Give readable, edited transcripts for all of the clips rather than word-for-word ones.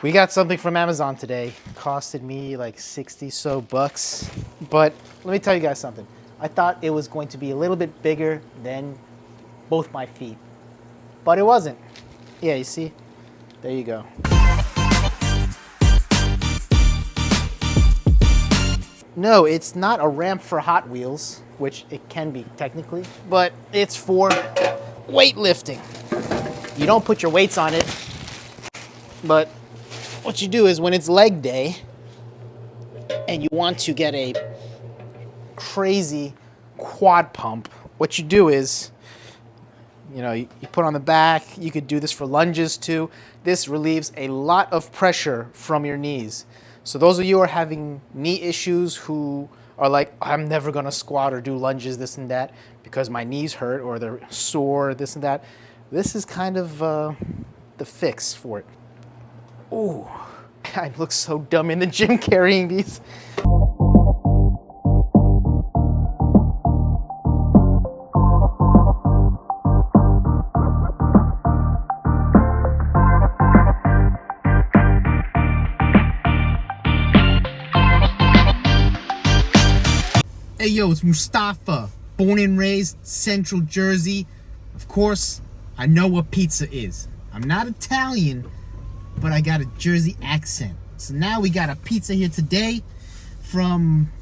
We got something from Amazon today. Costed me like 60 so bucks. But let me tell you guys something. I thought it was going to be a little bit bigger than both my feet. But it wasn't. Yeah, you see? There you go. No, it's not a ramp for Hot Wheels, which it can be technically, but it's for weightlifting. You don't put your weights on it, but what you do is when it's leg day and you want to get a crazy quad pump, what you do is, you put on the back. You could do this for lunges too. This relieves a lot of pressure from your knees. So those of you who are having knee issues, who are like, I'm never gonna squat or do lunges, this and that, because my knees hurt or they're sore, this and that, this is kind of the fix for it. Ooh, I look so dumb in the gym carrying these. Hey yo, it's Mustafa, born and raised Central Jersey. Of course, I know what pizza is. I'm not Italian, but I got a Jersey accent. So now we got a pizza here today from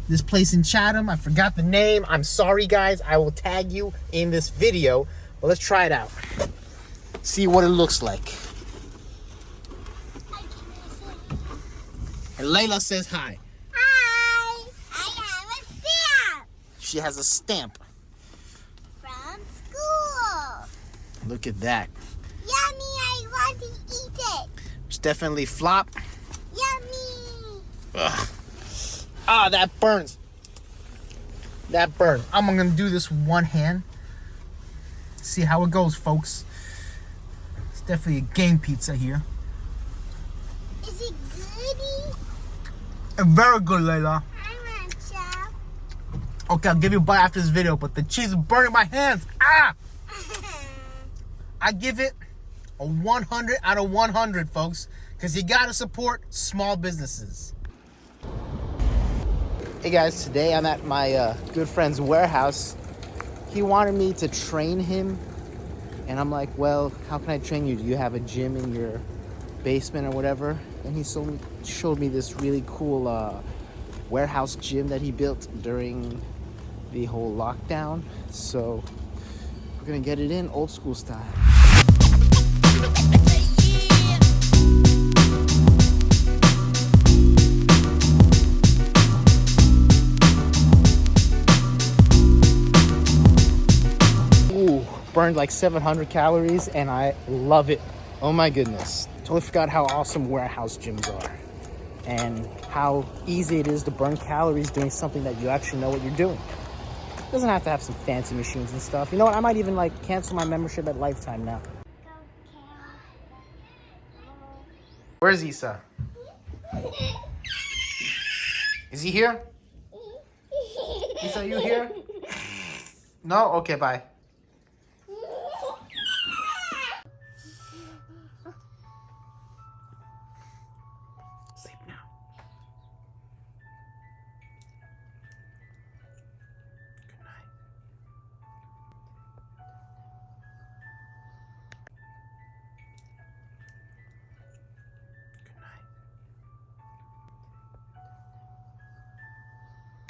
this place in Chatham. I forgot the name. I'm sorry guys, I will tag you in this video, but let's try it out. See what it looks like. And Layla says hi. She has a stamp. From school. Look at that. Yummy, I want to eat it. It's definitely flop. Yummy. Ugh. Ah, that burns. That burns. I'm gonna do this with one hand. See how it goes, folks. It's definitely a game pizza here. Is it goody? Very good, Layla. I want some. Okay, I'll give you a bite after this video, but the cheese is burning my hands. Ah! I give it a 100 out of 100, folks, because you gotta support small businesses. Hey guys, today I'm at my good friend's warehouse. He wanted me to train him, and I'm like, well, how can I train you? Do you have a gym in your basement or whatever? And he showed me this really cool warehouse gym that he built during the whole lockdown. So we're gonna get it in old school style. Ooh, burned like 700 calories and I love it. Oh my goodness. Totally forgot how awesome warehouse gyms are and how easy it is to burn calories doing something that you actually know what you're doing. It doesn't have to have some fancy machines and stuff. You know what? I might even like cancel my membership at Lifetime now. Where's Isa? Is he here? Isa, are you here? No? Okay, bye.